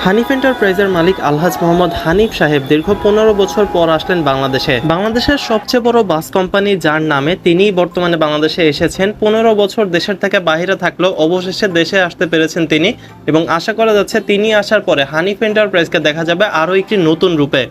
হানিফ এন্টারপ্রাইজের মালিক আলহাজ মোহাম্মদ হানিফ সাহেব দীর্ঘ 15 বছর পর আসলেন বাংলাদেশে। বাংলাদেশের সবচেয়ে বড় বাস কোম্পানি যার নামে তিনিই বর্তমানে বাংলাদেশে এসেছেন। 15 বছর দেশের থেকে বাইরে থাকলেও অবশেষে দেশে আসতে পেরেছেন তিনি, এবং আশা করা যাচ্ছে তিনি আসার পরে হানিফ এন্টারপ্রাইজকে দেখা যাবে আরও একটি নতুন রূপে।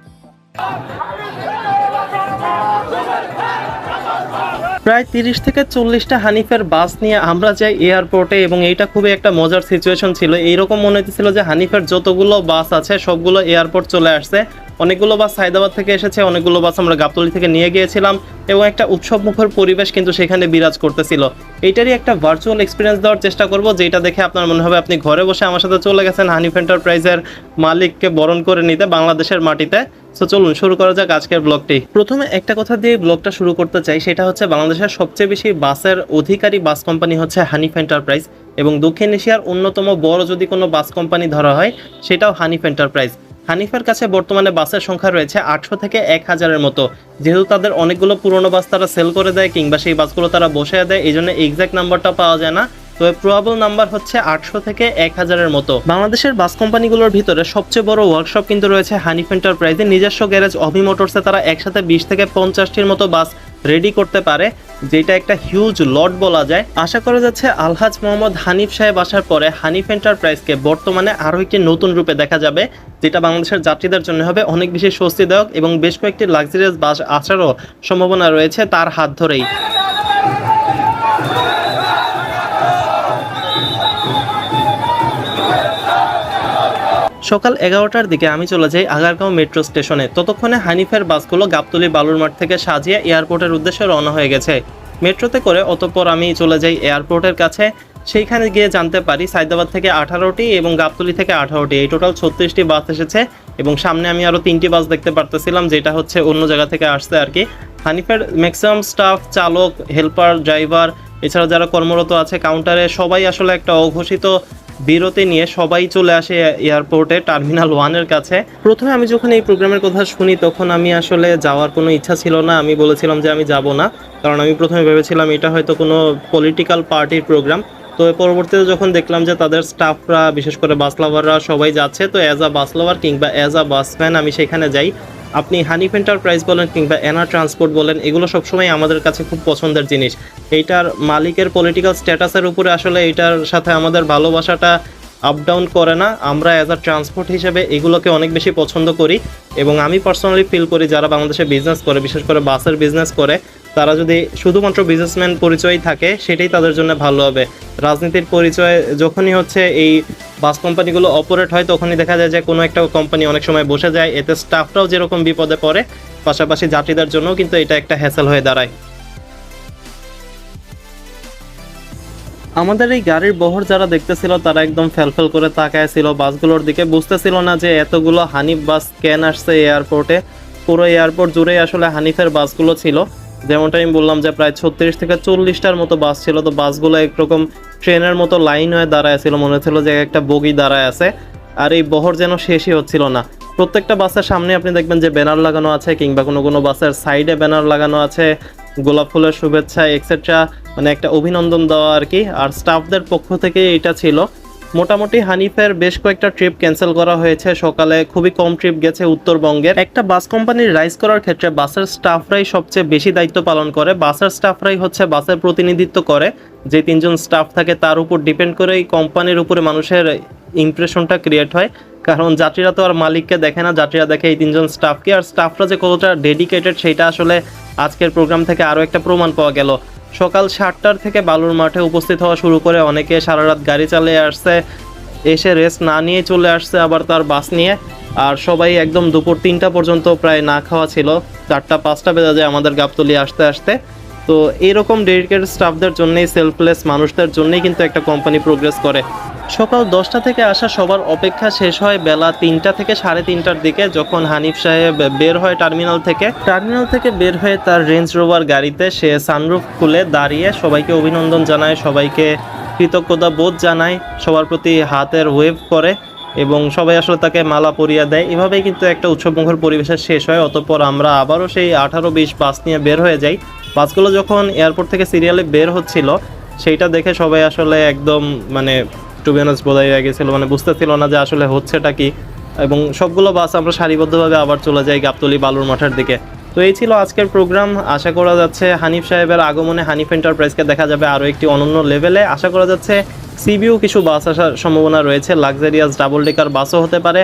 প্রায় 30 থেকে 40টা হানিফের বাস নিয়ে আমরা যাই এয়ারপোর্টে, এবং এইটা খুবই একটা মজার সিচুয়েশন ছিল। এইরকম মনে হচ্ছিল যে হানিফের যতগুলো বাস আছে সবগুলো এয়ারপোর্ট চলে আসছে। অনেকগুলো বাস হায়দ্রাবাদ থেকে এসেছে, অনেকগুলো বাস আমরা গাবতলী থেকে নিয়ে গিয়েছিলাম, এবং একটা উৎসবমুখর পরিবেশ কিন্তু সেখানে বিরাজ করতেছিল। এইটারই একটা ভার্চুয়াল এক্সপিরিয়েন্স দেওয়ার চেষ্টা করব, যেটা দেখে আপনার মনে হবে আপনি ঘরে বসে আমার সাথে চলে গেছেন হানিফ এন্টারপ্রাইজের মালিককে বরণ করে নিতে বাংলাদেশের মাটিতে। তো চলুন শুরু করা যাক আজকের ব্লগটি। প্রথমে একটা কথা দিয়ে ব্লগটা শুরু করতে চাই, সেটা হচ্ছে বাংলাদেশের সবচেয়ে বেশি বাসের অধিকারী বাস কোম্পানি হচ্ছে হানিফ এন্টারপ্রাইজ, এবং দক্ষিণ এশিয়ার অন্যতম বড় যদি কোনো বাস কোম্পানি ধরা হয় সেটাও হানিফ এন্টারপ্রাইজ। হানিফের কাছে বর্তমানে বাসের সংখ্যা রয়েছে 800 থেকে 1000-এর মতো। যেহেতু তাদের অনেকগুলো পুরনো বাস তারা সেল করে দেয় কিংবা সেই বাসগুলো তারা বসিয়ে দেয়, এই জন্য এক্সাক্ট নাম্বারটা পাওয়া যায় না, তবে প্রবাবল নাম্বার হচ্ছে 800 থেকে 1000-এর মতো। বাংলাদেশের বাস কোম্পানিগুলোর ভিতরে সবচেয়ে বড় ওয়ার্কশপ কিন্তু রয়েছে হানিফ এন্টারপ্রাইজের। নিজস্ব গ্যারেজ অভি মোটরসে তারা একসাথে 20 থেকে 50টির মতো বাস রেডি করতে পারে, যেটা একটা হিউজ লট বলা যায়। আশা করা যাচ্ছে আলহাজ মোহাম্মদ হানিফ সাহেব আসার পরে হানিফ এন্টারপ্রাইজকে বর্তমানে আরও একটি নতুন রূপে দেখা যাবে, যেটা বাংলাদেশের যাত্রীদের জন্য হবে অনেক বেশি স্বস্তিদায়ক, এবং বেশ কয়েকটি লাক্সারিয়াস বাস আসারও সম্ভাবনা রয়েছে তার হাত ধরেই। সকাল 11টার দিকে আমি চলে যাই আগারগাঁও মেট্রো স্টেশনে। ততক্ষণে হানিফের বাসগুলো গাবতলী বালুরমাঠ থেকে সাজিয়ে এয়ারপোর্টের উদ্দেশ্যে রওনা হয়ে গেছে মেট্রোতে করে। অতঃপর আমি চলে যাই এয়ারপোর্টের কাছে। সেইখানে গিয়ে জানতে পারি সায়দাবাদ থেকে 18টি এবং গাবতলী থেকে 18টি, এই টোটাল 36টি বাস এসেছে, এবং সামনে আমি আরও 3টি বাস দেখতে পারতেছিলাম, যেটা হচ্ছে অন্য জায়গা থেকে আসছে আর কি। হানিফের ম্যাক্সিমাম স্টাফ, চালক, হেল্পার, ড্রাইভার, এছাড়া যারা কর্মরত আছে কাউন্টারে, সবাই আসলে একটা অঘোষিত বিরতি নিয়ে সবাই চলে আসে এয়ারপোর্টে টার্মিনাল 1-এর কাছে। প্রথমে আমি যখন এই প্রোগ্রামের কথা শুনি তখন আমি আসলে যাওয়ার কোনো ইচ্ছা ছিল না। আমি বলেছিলাম যে আমি যাব না, কারণ আমি প্রথমে ভেবেছিলাম এটা হয়তো কোনো পলিটিক্যাল পার্টির প্রোগ্রাম। তো পরবর্তীতে যখন দেখলাম যে তাদের স্টাফরা, বিশেষ করে বাস লাভাররা সবাই যাচ্ছে, তো অ্যাজ আ বাস লাভার কিংবা অ্যাজ আ বাস ফ্যান আমি সেখানে যাই। আপনি হানিফ এন্টারপ্রাইজ বলেন কিংবা এনা ট্রান্সপোর্ট বলেন, এগুলো সবসময় আমাদের কাছে খুব পছন্দের জিনিস। এইটার মালিকের পলিটিক্যাল স্ট্যাটাসের উপরে আসলে এইটার সাথে আমাদের ভালোবাসাটা আপ ডাউন করে না। আমরা অ্যাজ আ ট্রান্সপোর্ট হিসেবে এগুলোকে অনেক বেশি পছন্দ করি, এবং আমি পার্সোনালি ফিল করি যারা বাংলাদেশে বিজনেস করে, বিশেষ করে বাসের বিজনেস করে, তারা যদি শুধুমাত্র বিজনেসম্যান পরিচয় থাকে সেটাই তাদের জন্য ভালো হবে। রাজনীতির পরিচয় যখনই হচ্ছে এই বাস কোম্পানিগুলো অপারেট হয়, তখনই দেখা যায় যে কোনো একটা কোম্পানি অনেক সময় বসে যায়, এতে স্টাফরাও যেরকম বিপদে পড়ে, পাশাপাশি যাত্রীদের জন্য কিন্তু এটা একটা হ্যাসেল হয়ে দাঁড়ায়। আমাদের এই গাড়ির বহর যারা দেখতেছিল তারা একদম ফেলফেল করে তাকায় ছিল বাসগুলোর দিকে, বুঝতেছিল না যে এতগুলো হানিফ বাস কেন আসছে এয়ারপোর্টে। পুরো এয়ারপোর্ট জুড়েই আসলে হানিফের বাসগুলো ছিল। যেমনটা আমি বললাম যে প্রায় 36 থেকে 40টার মতো বাস ছিল। তো বাসগুলো একরকম ট্রেনের মতো লাইন হয়ে দাঁড়ায় ছিল, মনে হচ্ছিল যে একটা বগি দাঁড়ায় আছে, আর এই বহর যেন শেষই হচ্ছিল না। প্রত্যেকটা বাসের সামনে আপনি দেখবেন যে ব্যানার লাগানো আছে, কিংবা কোনো কোনো বাসের সাইডে ব্যানার লাগানো আছে, গোলাপ ফুলের শুভেচ্ছা এক্সেট্রা, মানে একটা অভিনন্দন দেওয়া আর কি। আর স্টাফদের পক্ষ থেকে এটা ছিল। মোটামুটি হানিফের বেশ কয়েকটা ট্রিপ ক্যান্সেল করা হয়েছে। সকালে খুবই কম ট্রিপ গেছে উত্তরবঙ্গের। একটা বাস কোম্পানির রাইজ করার ক্ষেত্রে বাসের স্টাফরাই সবচেয়ে বেশি দায়িত্ব পালন করে। বাসের স্টাফরাই হচ্ছে বাসের প্রতিনিধিত্ব করে। যে 3জন স্টাফ থাকে তার উপর ডিপেন্ড করে এই কোম্পানির উপরে মানুষের ইমপ্রেশনটা ক্রিয়েট হয়, কারণ যাত্রীরা তো আর মালিককে দেখে না, যাত্রীরা দেখে এই 3জন স্টাফকে। আর স্টাফরা যে কতটা ডেডিকেটেড সেটা আসলে আজকের প্রোগ্রাম থেকে আরও একটা প্রমাণ পাওয়া গেল। সকাল 7টার থেকে বালুর মাঠে উপস্থিত হওয়া শুরু করে, অনেকে সারা রাত গাড়ি চালিয়ে আসছে, এসে রেস্ট না নিয়ে চলে আসছে আবার তার বাস নিয়ে। আর সবাই একদম দুপুর 3টা পর্যন্ত প্রায় না খাওয়া ছিল, 4টা-5টা বেজে যায় আমাদের গাবতলী আসতে আসতে। তো এইরকম ডেডিকেটেড স্টাফদের জন্যই, সেলফলেস মানুষদের জন্যই কিন্তু একটা কোম্পানি প্রোগ্রেস করে। সকাল 10টা থেকে আসা সবার অপেক্ষা শেষ হয় বেলা 3টা থেকে 3:30টার দিকে, যখন হানিফ সাহেব বের হয় টার্মিনাল থেকে বের হয়ে তার রেঞ্জ রোভার গাড়িতে সে সানরুফ খুলে দাঁড়িয়ে সবাইকে অভিনন্দন জানায়, সবাইকে কৃতজ্ঞতা বোধ জানায়, সবার প্রতি হাতের ওয়েভ করে, এবং সবাই আসলে তাকে মালা পরিয়ে দেয়। এভাবেই কিন্তু একটা উৎসবমুখর পরিবেশের শেষ হয়। অতঃপর আমরা আবারও সেই 18-20 বাস নিয়ে বের হয়ে যাই। বাসগুলো যখন এয়ারপোর্ট থেকে সিরিয়ালে বের হচ্ছিল সেইটা দেখে সবাই আসলে একদম মানে টু বি অনেস্ট বোঝাই হয়ে গেছিলো, মানে বুঝতেছিল না যে আসলে হচ্ছেটা কি। এবং সবগুলো বাস আমরা সারিবদ্ধভাবে আবার চলে যাই গাবতলী বালুর মাঠের দিকে। তো এই ছিল আজকের প্রোগ্রাম। আশা করা যাচ্ছে হানিফ সাহেবের আগমনে হানিফ এন্টারপ্রাইজকে দেখা যাবে আরও একটি অনন্য লেভেলে। আশা করা যাচ্ছে সিবিও কিছু বাস আসার সম্ভাবনা রয়েছে, লাক্সারিয়াস ডাবল ডেকার বাসও হতে পারে,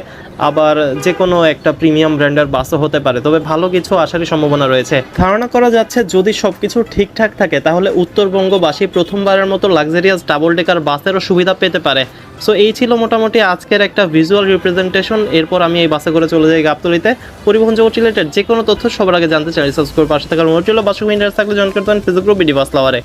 আবার যে কোনো একটা প্রিমিয়াম ব্র্যান্ডের বাসও হতে পারে, তবে ভালো কিছু আসারই সম্ভাবনা রয়েছে। ধারণা করা যাচ্ছে যদি সব কিছু ঠিকঠাক থাকে তাহলে উত্তরবঙ্গবাসী প্রথমবারের মতো লাক্সারিয়াস ডাবল ডেকার বাসেরও সুবিধা পেতে পারে। সো এই ছিল মোটামুটি আজকের একটা ভিজুয়াল রিপ্রেজেন্টেশন। এরপর আমি এই বাসে করে চলে যাই গাবতলীতে। পরিবহন জগৎ রিলেটেড যে কোনো তথ্য সবার আগে জানতে চাই সাবস্ক্রাইব পাশে থাকার অনুরোধ ছিল। বাসক ইন্টারেস্ট থাকলে জয়েন করতে পারেন ফেসবুক গ্রুপ বিডি বাস লাভারে।